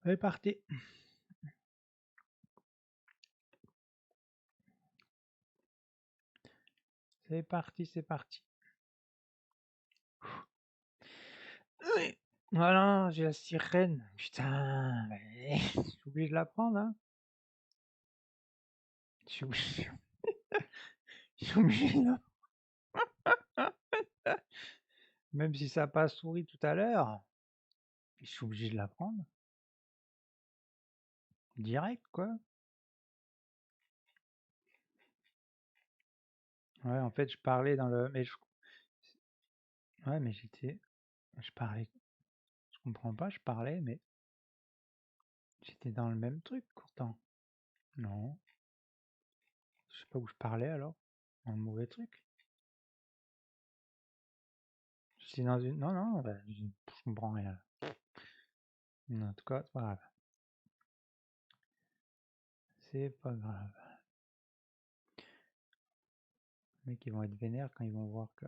C'est parti. C'est parti, c'est parti. Oui. Voilà, j'ai la sirène. Putain, mais je suis obligé de la prendre, hein. Je suis obligé, je suis obligé de Même si ça n'a pas souri tout à l'heure, je suis obligé de la prendre. Direct, quoi. Ouais, en fait, je parlais dans le... Mais Ouais, mais j'étais... Je parlais... Je comprends pas, je parlais, mais j'étais dans le même truc, pourtant. Non. Je sais pas où je parlais, alors. Dans le mauvais truc. J'étais dans une... Non, non, bah, je comprends rien. En tout cas, c'est pas grave. C'est pas grave. Les mecs, ils vont être vénères quand ils vont voir que...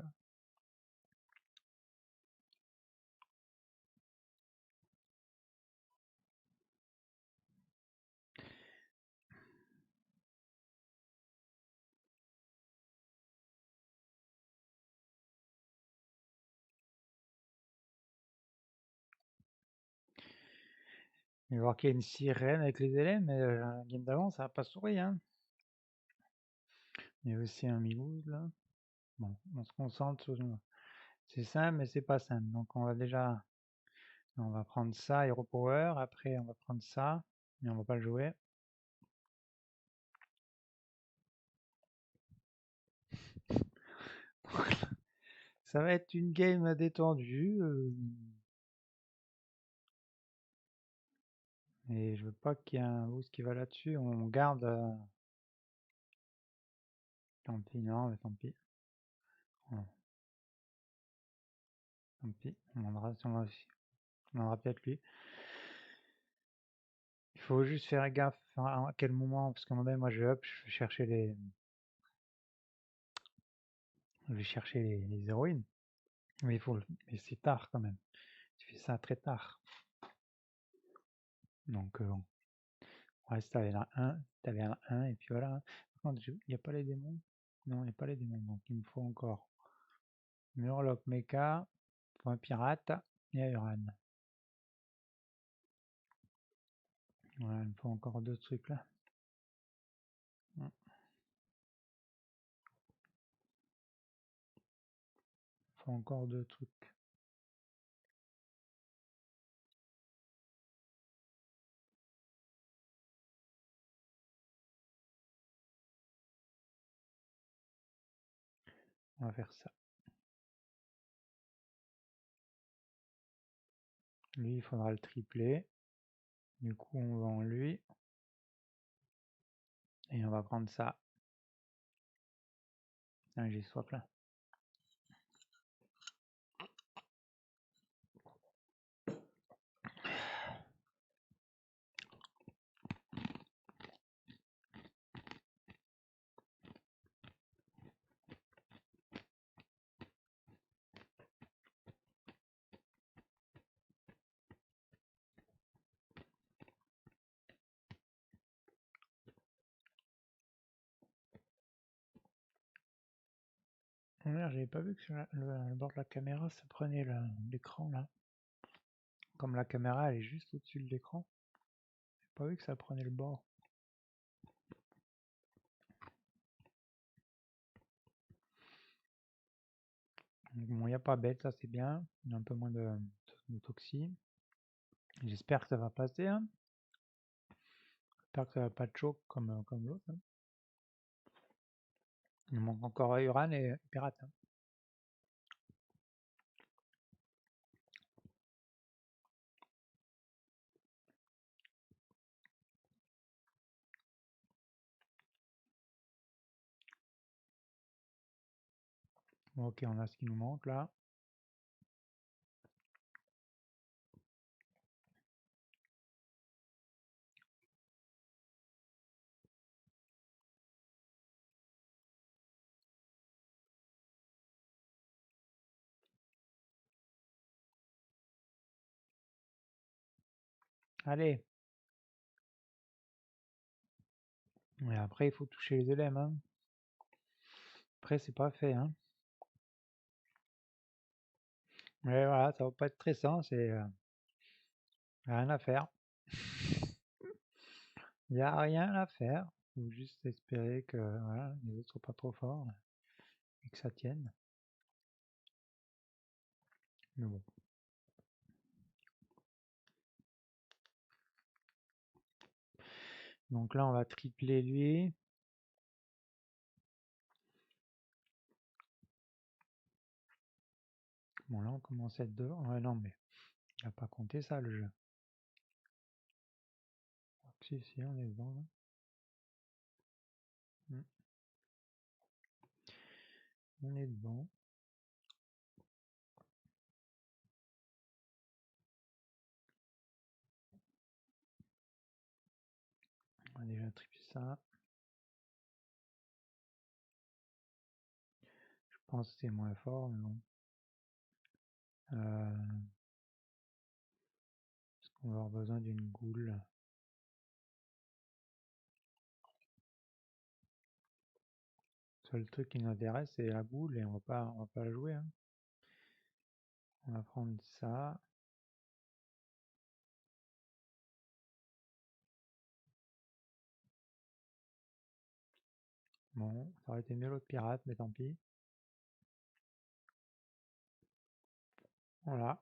Ils vont voir qu'il y a une sirène avec les élèves, mais la game d'avant, ça n'a pas souri, hein. Il y a aussi un Milouz, là. Bon, on se concentre sur... C'est simple, mais c'est pas simple. Donc, on va déjà... On va prendre ça, Hero Power. Après, on va prendre ça, mais on va pas le jouer. Ça va être une game détendue. Et je veux pas qu'il y ait un boost qui va là-dessus. On garde... Tant pis, non, mais tant pis. Ouais, tant pis. On demandera peut-être lui. Il faut juste faire gaffe à quel moment, parce qu'à un moment donné, moi je up, je vais chercher les héroïnes. Mais mais c'est tard quand même. Tu fais ça très tard. Donc bon. Ouais, si t'avais la 1, t'avais un 1, et puis voilà. Par contre, il n'y a pas les démons. Non, il n'y a pas les démons. Donc il me faut encore Murloc Mecha, Point Pirate et Iron. Voilà, il me faut encore deux trucs là. Il me faut encore deux trucs. On va faire ça. Lui, il faudra le tripler. Du coup, on vend lui. Et on va prendre ça. Ah, j'ai soif là. Oh merde, j'avais pas vu que sur le bord de la caméra, ça prenait l'écran là. Comme la caméra, elle est juste au-dessus de l'écran. J'ai pas vu que ça prenait le bord. Donc, bon, il n'y a pas bête, ça c'est bien. Il y a un peu moins de toxi. J'espère que ça va passer, hein. J'espère que ça va pas choke comme l'autre, hein. Il me manque encore Uran et Pirate, hein. Bon, ok, on a ce qui nous manque là. Allez. Et après, il faut toucher les élèves, hein. Après, c'est pas fait, hein. Mais voilà, ça va pas être stressant, c'est rien à faire. Il n'y a rien à faire. Faut juste espérer que voilà, les autres soient pas trop forts et que ça tienne. Mais bon. Donc là, on va tripler lui. Bon, là, on commence à être devant. Ouais, non, mais il n'a pas compté ça, le jeu. Si, si, on est devant, là. On est devant. On va déjà tripler ça. Je pense que c'est moins fort, mais bon. Est-ce qu'on va avoir besoin d'une goule? Le seul truc qui nous intéresse, c'est la boule et on va pas la jouer, hein. On va prendre ça. Bon, ça aurait été mieux l'autre pirate, mais tant pis. Voilà.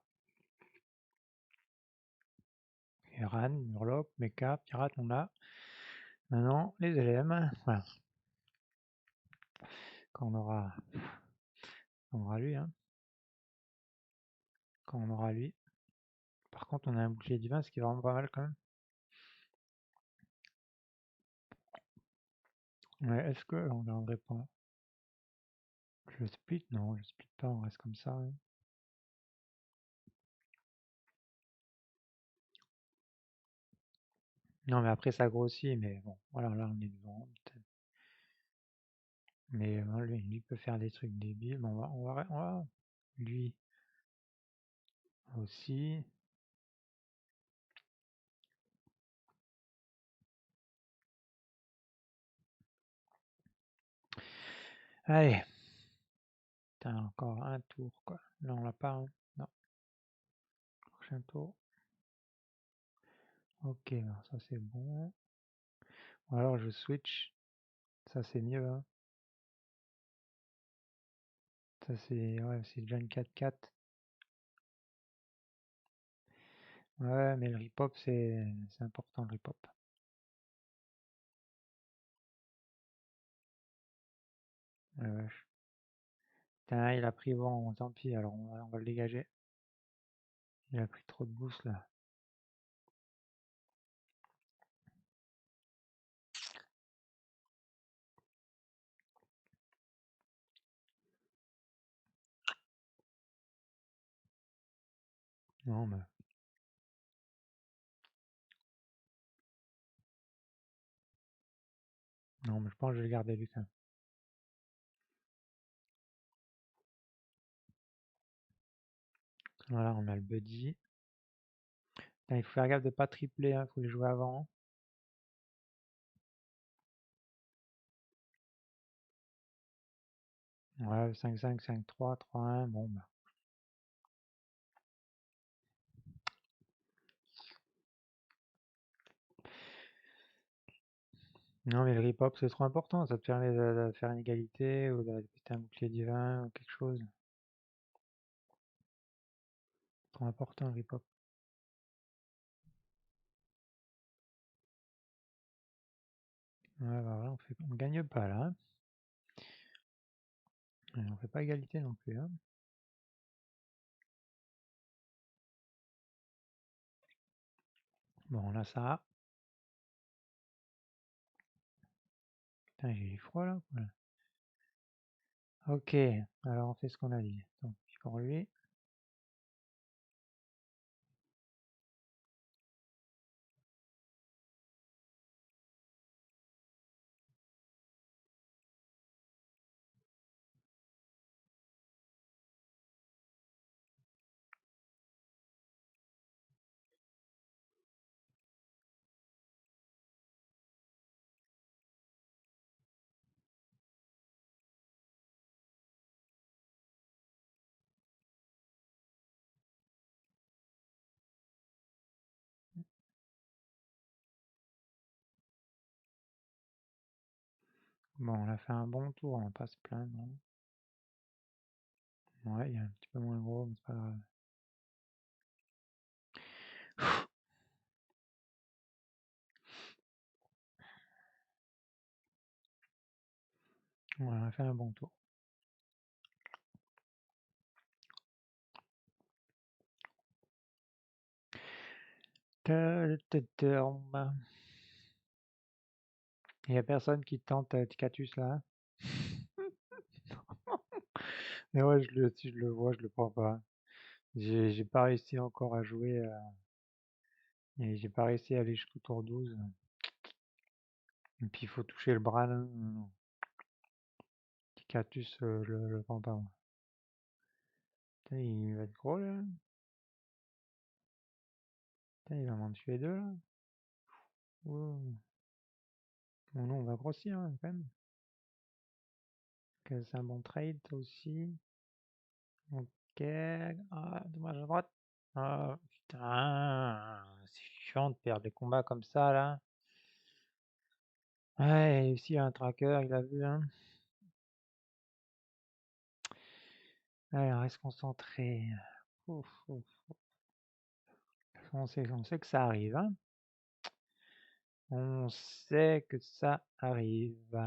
Eran, Murloc, Mecha, pirate, on a. Maintenant, les LM. Voilà. Quand on aura lui, hein. Quand on aura lui. Par contre, on a un bouclier divin, ce qui est vraiment pas mal quand même. Ouais, est-ce que on garderait pas? Je split? Non, je split pas, on reste comme ça, hein. Non, mais après ça grossit, mais bon, voilà, là on est devant. Mais lui peut faire des trucs débiles. Bon, lui aussi. Allez. Putain, encore un tour, quoi. Là, on l'a pas, hein. Non. Prochain tour. Ok, alors ça c'est bon. Ou alors je switch. Ça c'est mieux, hein. Ça c'est... Ouais, c'est déjà une 4-4. Ouais, mais le rip-hop, c'est important, le rip-hop. Ouais, vache. Putain, il a pris vent, tant pis, alors on va le dégager. Il a pris trop de boost, là. Non, mais... Non, mais je pense que je vais le garder, lui, quand même. Voilà, on a le buddy. Putain, il faut faire gaffe de pas tripler, hein. Faut les jouer avant. Ouais, 5-5, 5-3, 3-1, bon, bah... Non, mais le rip-hop, c'est trop important. Ça te permet de faire une égalité ou de péter un bouclier divin ou quelque chose. Trop important, le rip-hop. Ouais, bah voilà, on gagne pas là, hein. Et on fait pas égalité non plus, hein. Bon, là, ça. Putain, j'ai eu froid là. Voilà. Ok, alors on fait ce qu'on a dit. Donc, pour lui. Bon, on a fait un bon tour, on va pas se plaindre, hein. Ouais, il est un petit peu moins gros, mais c'est pas grave. Ouais, on a fait un bon tour. Il y a personne qui tente Ticatus là. Mais ouais, si je le vois, je le prends pas. J'ai pas réussi encore à jouer. Et j'ai pas réussi à aller jusqu'au tour 12. Et puis il faut toucher le bras là. Non. Ticatus, je le prends pas, moi. Putain, il va être gros là. Putain, il va m'en tuer deux là. Wow. Bon, non, on va grossir hein, quand même. Que c'est un bon trade ça aussi. Ok. Ah, dommage à droite. Ah, putain. C'est chiant de perdre des combats comme ça là. Ouais, et aussi il y a un tracker, il a vu, hein. Allez, on reste concentré. Ouf, ouf. On sait que ça arrive, hein. On sait que ça arrive.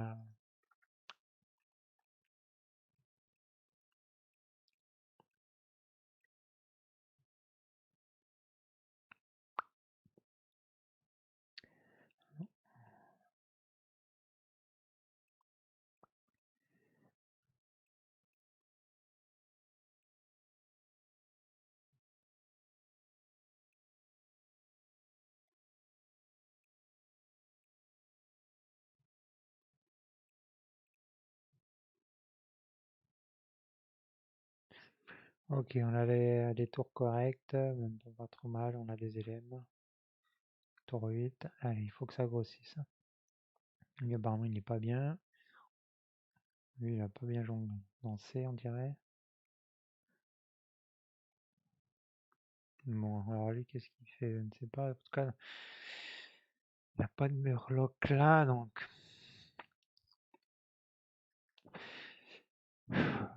Ok, on a des tours corrects, même pas trop mal, on a des éléments. Tour 8, allez, il faut que ça grossisse. Lui, apparemment, il n'est pas bien. Lui, il a pas bien dansé, on dirait. Bon, alors lui, qu'est-ce qu'il fait? Je ne sais pas. En tout cas, il n'y a pas de murloc là, donc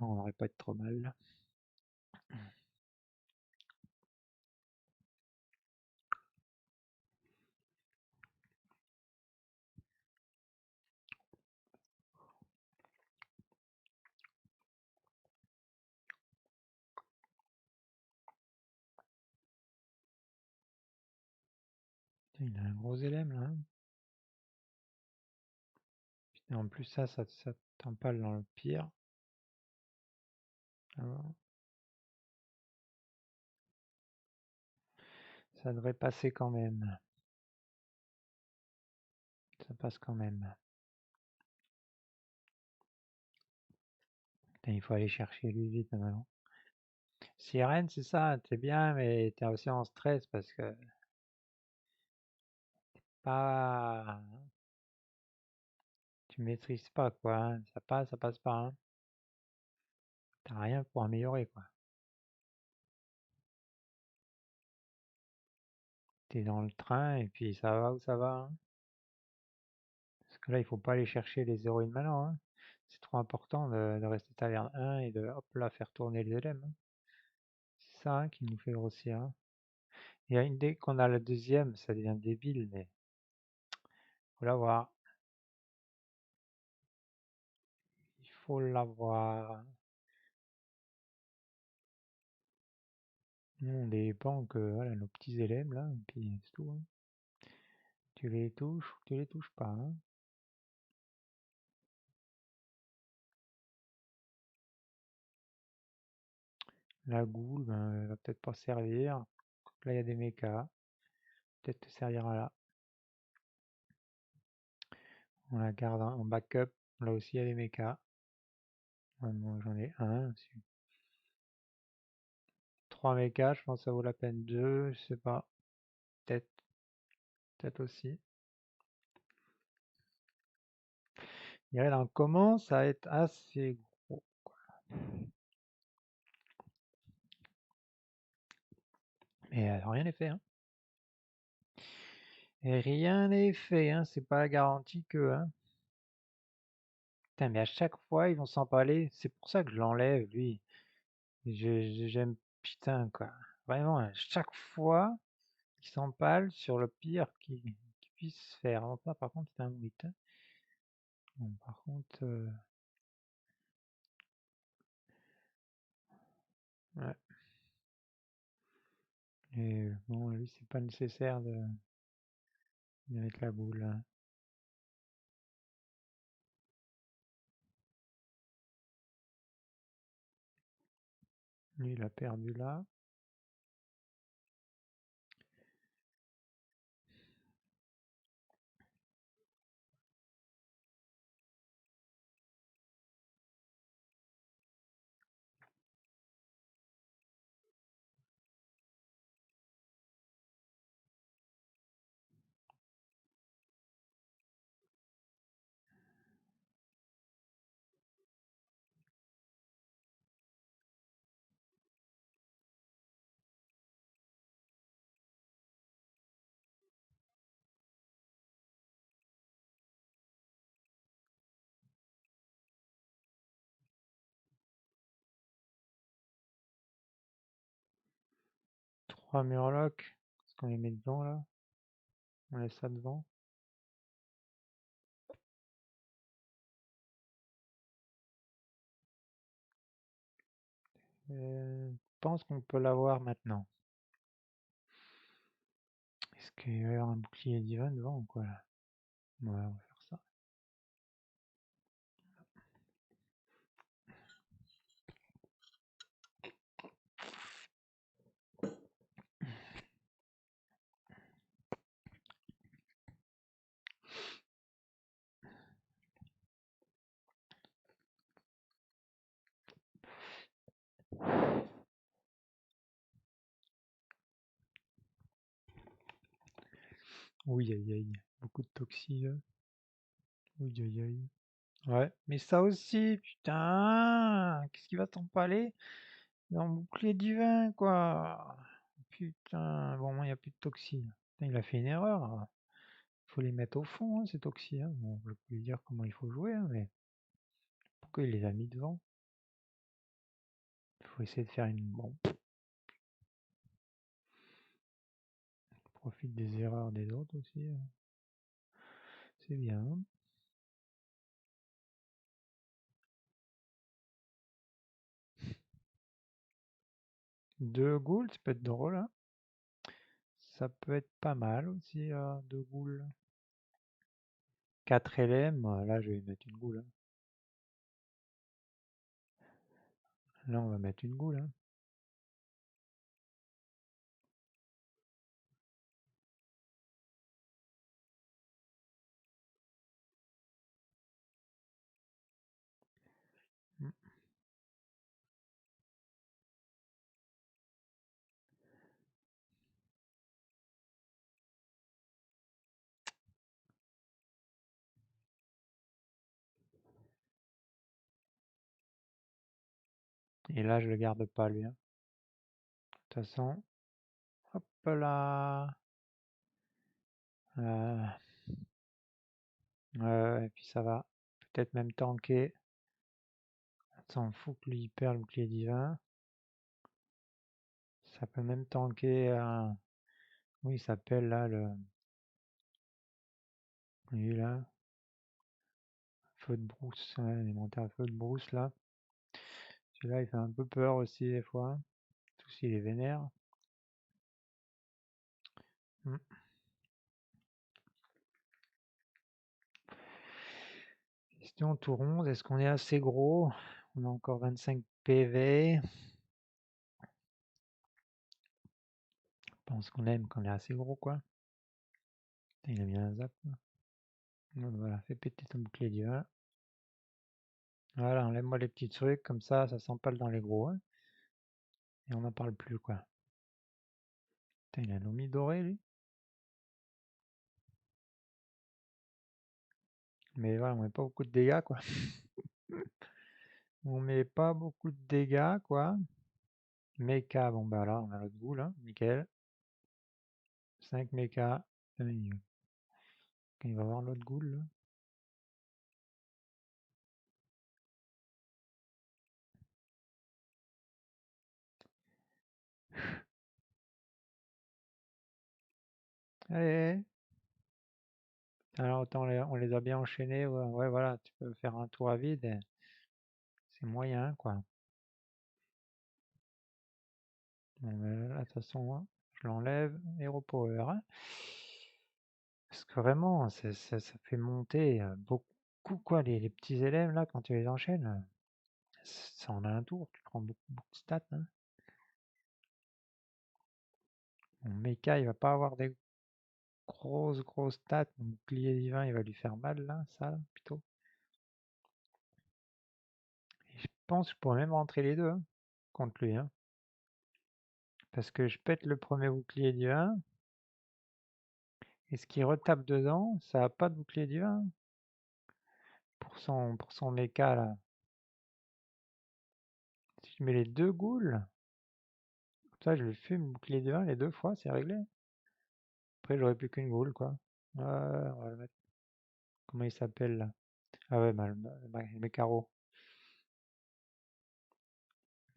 on n'aurait pas être trop mal. Putain, il a un gros élème là, hein. Et en plus, ça t'empale dans le pire. Alors, ça devrait passer quand même. Ça passe quand même. Putain, il faut aller chercher lui vite maintenant. Sirène, c'est ça, t'es bien, mais t'es aussi en stress parce que pas, tu maîtrises pas quoi, hein. Ça passe pas, hein. T'as rien pour améliorer quoi. T'es dans le train et puis ça va où ça va, hein. Parce que là, il faut pas aller chercher les héroïnes maintenant, hein. C'est trop important de rester taverne 1 et de hop là faire tourner les LM, hein. C'est ça hein, qui nous fait grossir, hein. Dès qu'on a la deuxième, ça devient débile, mais faut l'avoir. Il faut l'avoir. Nous, on dépend que voilà, nos petits élèves là, et puis c'est tout, hein. Tu les touches ou tu les touches pas, hein. La goule, ben, elle va peut-être pas servir. Là, il y a des mechas. Peut-être te servira là. On la garde en backup. Là aussi, il y a des mechas. Ouais, moi, j'en ai un. 3 mechas, je pense que ça vaut la peine. 2, je sais pas. Peut-être. Peut-être aussi. Et là, on commence à être assez gros. Mais rien n'est fait, hein. Et rien n'est fait, hein. C'est pas la garantie que, hein. Putain, mais à chaque fois, ils vont s'empaler. C'est pour ça que je l'enlève, lui. J'aime, putain, quoi. Vraiment, à chaque fois, il s'empale sur le pire qu'il puisse faire. Alors, là, par contre, c'est un 8. Hein. Bon, par contre, ouais. Et bon, lui, c'est pas nécessaire de mettre la boule. Hein. Lui, il a perdu là. Trois murlocs. Est-ce qu'on les met devant là? On laisse ça devant. Je pense qu'on peut l'avoir maintenant. Est-ce qu'il va y avoir un bouclier divin devant ou quoi là? Ouais, on va faire ça. Oui, aïe aïe. Beaucoup de toxines. Oui, aïe aïe. Ouais, mais ça aussi, putain, qu'est-ce qui va t'empaler dans le bouclier divin, quoi. Putain, bon, moi, il n'y a plus de toxines. Putain, il a fait une erreur. Faut les mettre au fond, hein, ces toxines. Hein. Bon, je peux lui dire comment il faut jouer, hein, mais pourquoi il les a mis devant? Il faut essayer de faire une... Bon, profite des erreurs des autres aussi. C'est bien. Deux ghouls, ça peut être drôle, hein. Ça peut être pas mal aussi, deux ghouls. 4 LM, là je vais mettre une goule. Hein. Là on va mettre une goule. Hein. Mm. Et là je le garde pas lui. Hein. De toute façon, hop là. Euh, et puis ça va peut-être même tanker. On s'en fout que lui il perd le bouclier divin. Ça peut même tanker un... Oui, il s'appelle là le... Lui là. Feu de brousse. Ouais, il est monté à feu de brousse là. Celui-là il fait un peu peur aussi des fois. Tout s'il est vénère. Mm. Question tout ronde, est-ce qu'on est assez gros? On a encore 25 PV. Je pense qu'on aime quand on est assez gros, quoi. Il a mis un zap. Donc voilà, fais péter ton bouclier divin. Voilà, enlève-moi les petits trucs, comme ça s'empale dans les gros. Hein, et on n'en parle plus, quoi. Putain, il a un omi doré, lui. Mais voilà, on met pas beaucoup de dégâts, quoi. On met pas beaucoup de dégâts, quoi. Mecha, bon bah là, on a l'autre boule, hein, nickel. 5 mecha. Il va voir l'autre goule, là. Allez, alors autant on les a bien enchaînés, ouais, ouais, voilà, tu peux faire un tour à vide, c'est moyen, quoi. Bon, mais là, de toute façon, hein, je l'enlève, Hero Power, hein. Parce que vraiment, ça fait monter beaucoup, quoi, les petits élèves, là, quand tu les enchaînes, ça en a un tour, tu prends beaucoup, beaucoup de stats, hein. Mon mecha, il va pas avoir des grosses stats, mon bouclier divin, il va lui faire mal, là, ça, là, plutôt. Et je pense que je pourrais même rentrer les deux, hein, contre lui, hein. Parce que je pète le premier bouclier divin, et ce qui retape dedans, ça a pas de bouclier divin. Pour son mecha, là. Si je mets les deux ghouls, comme ça je lui fume le bouclier divin les deux fois, c'est réglé. Après j'aurai plus qu'une ghoul, quoi. Ouais, on va le mettre. Comment il s'appelle, là? Ah ouais, bah, le Mécaro.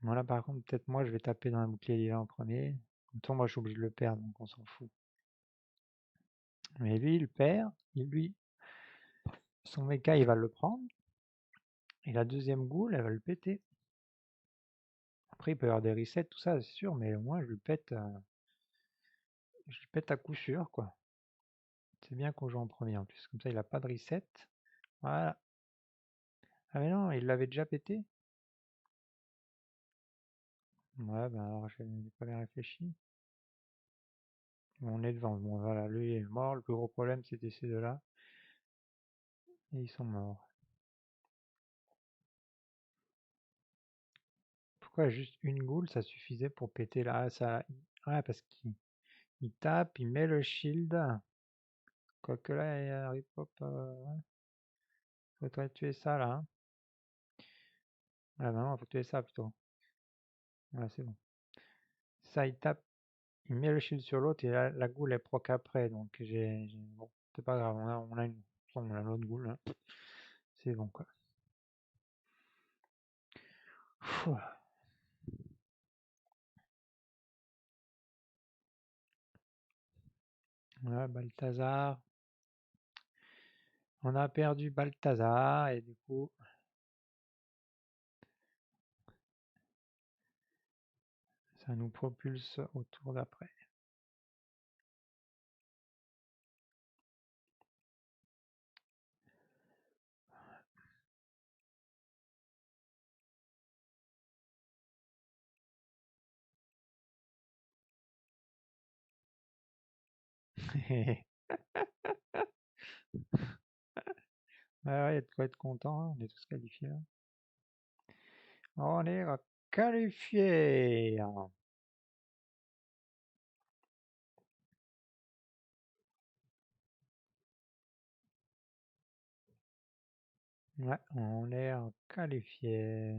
Voilà, par contre, peut-être moi je vais taper dans un bouclier divin en premier. Comme ça, moi je suis obligé de le perdre, donc on s'en fout. Mais lui, il perd, lui, son mecha il va le prendre, et la deuxième ghoul, elle va le péter. Après, il peut y avoir des resets, tout ça, c'est sûr, mais au moins je lui pète à coup sûr, quoi. C'est bien qu'on joue en premier en plus, comme ça il a pas de reset. Voilà. Ah mais non, il l'avait déjà pété? Ouais, ben alors j'ai pas bien réfléchi. On est devant, bon voilà, lui est mort, le plus gros problème c'était ces deux-là, et ils sont morts. Pourquoi juste une goule ça suffisait pour péter là, ça... Ouais, parce qu'il tape, il met le shield, quoique là, il y a Harry Pop, ouais. Faudrait tuer ça là, hein. Ah ben non, faut tuer ça plutôt. Voilà, c'est bon. Ça, il tape, il met le shield sur l'autre, et la goule est proc après, donc bon, c'est pas grave, on a l'autre goule, hein. C'est bon quoi. Pfff. Ouais, Balthazar. On a perdu Balthazar et du coup, ça nous propulse au tour d'après. Ah ouais, il y a de quoi être content, hein, on est tous qualifiés là. On est qualifiés. Ouais, on est qualifiés.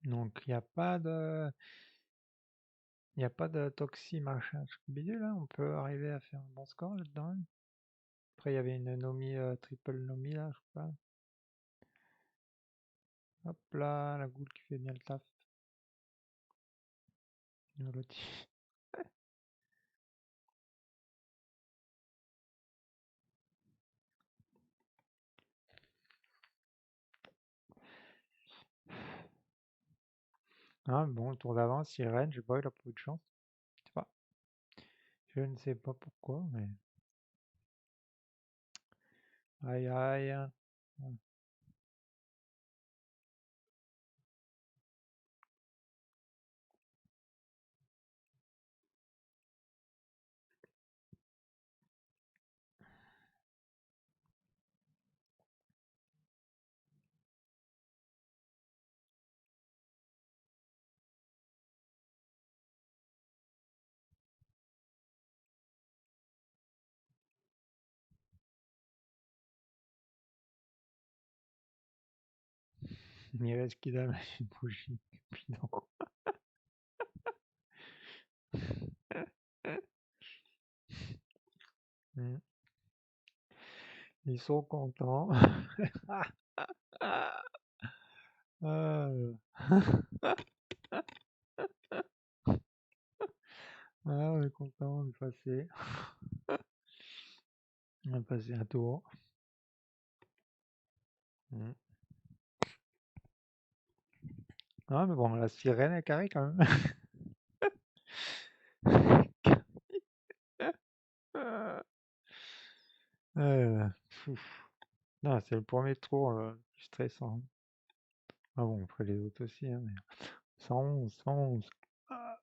Donc il n'y a pas de toxi machin bidule là, on peut arriver à faire un bon score là-dedans. Après il y avait une Nomi, triple Nomi là, je crois. Hop là, la goule qui fait bien le taf. L'autre, ah bon, le tour d'avant, Sirène, je sais pas, il a pas eu de chance. Je sais pas. Je ne sais pas pourquoi, mais. Aïe aïe. Il reste qu'il a une bougie. Bidon. Mm. Ils sont contents. Ah, on est content de passer. On a passé un tour. Mm. Ah, mais bon, la sirène est carrée quand même. Pfff. Non, c'est le premier tour plus stressant. Ah bon, après les autres aussi, hein, mais 111, 111. Ah,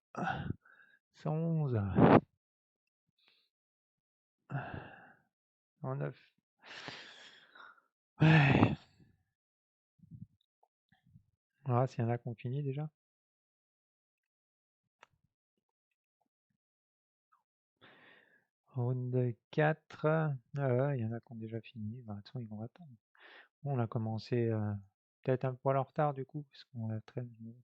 111. 109. Ouais. Ah, s'il y en a qui ont fini déjà. Round 4. Ah ouais, il y en a qui ont déjà fini. Bah, de toute façon, ils vont attendre. Bon, on a commencé peut-être un poil en retard du coup, parce qu'on a 13 minutes.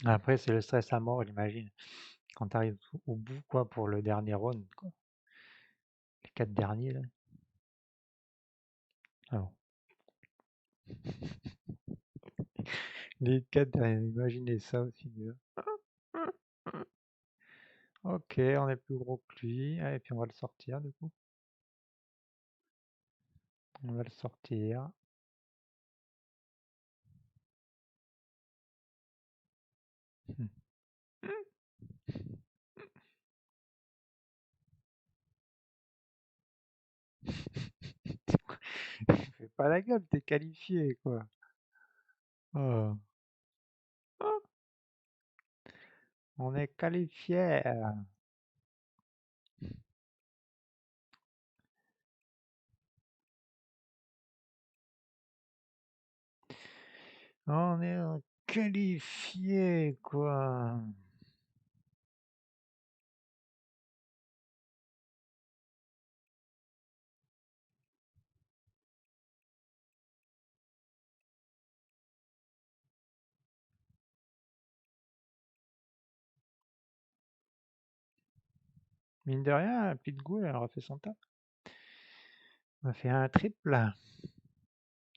Après, c'est le stress à mort, j'imagine. Quand tu arrives au bout, quoi, pour le dernier round, quoi. Les 4 derniers, là. Alors, les 4 derniers, imaginez ça aussi, déjà. Ok, on est plus gros que lui. Et puis on va le sortir, du coup. On va le sortir. Fais pas la gueule, t'es qualifié, quoi. Oh. On est qualifié. On est qualifié, quoi. Mine de rien, Pitbull, elle a refait son taf. On a fait un triple.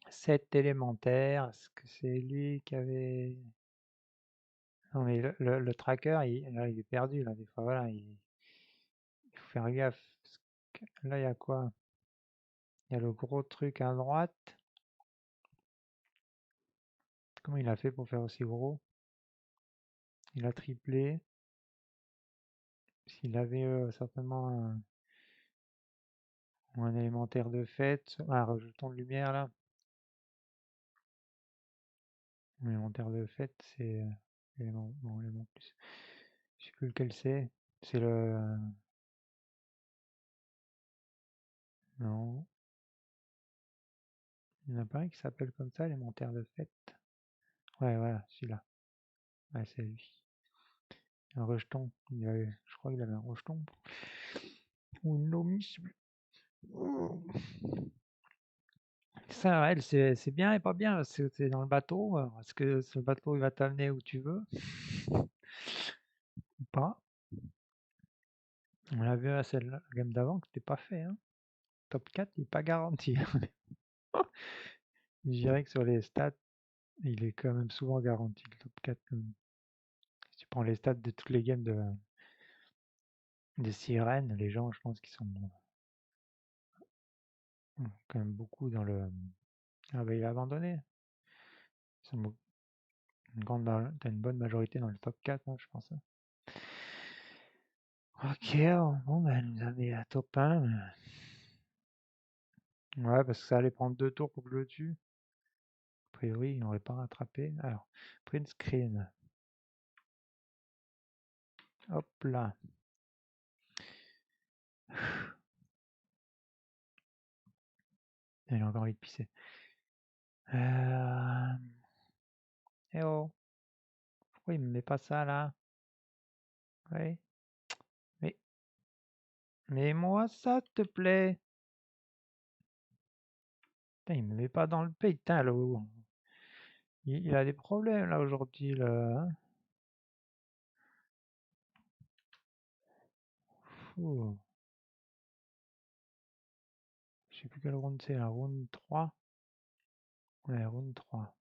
7 élémentaires. Est-ce que c'est lui qui avait... Non, mais le tracker, là, il est perdu, là, des fois, voilà, il faut faire gaffe. Parce que là, il y a quoi? Il y a le gros truc à droite. Comment il a fait pour faire aussi gros? Il a triplé. S'il avait certainement un élémentaire de fait, un rejeton de lumière là. Un élémentaire de fait, c'est élément plus. Je sais plus lequel c'est. C'est le. Non. Il n'y en a pas un qui s'appelle comme ça, élémentaire de fait. Ouais, voilà, celui-là. Ouais, c'est lui. Un rejeton. Je crois qu'il avait un rejeton. Ou une omission. Ça, elle, c'est bien et pas bien. C'est dans le bateau. Est-ce que ce bateau il va t'amener où tu veux ou pas? On l'a vu à celle la gamme d'avant que c'était pas fait. Hein. Top 4, il n'est pas garanti. Je dirais que sur les stats, il est quand même souvent garanti le top 4. Si tu prends les stats de toutes les games des sirènes, les gens, je pense qu'ils sont quand même beaucoup dans le. Ah bah il a abandonné. Ils sont t'as une bonne majorité dans le top 4, hein, je pense. Hein. Ok, bon, bah, elle nous a mis à top 1. Ouais, parce que ça allait prendre 2 tours pour que je le tue. A priori, il n'aurait pas rattrapé. Alors, print screen. Hop là. Il a encore envie de pisser. Eh oh, pourquoi il me met pas ça là? Oui, oui. Mets-moi ça, s'il te plaît. Putain, il me met pas dans le pays. Putain, il a des problèmes là aujourd'hui, là, hein. Fou. Je sais plus quelle round c'est, la round 3. Ouais, round 3.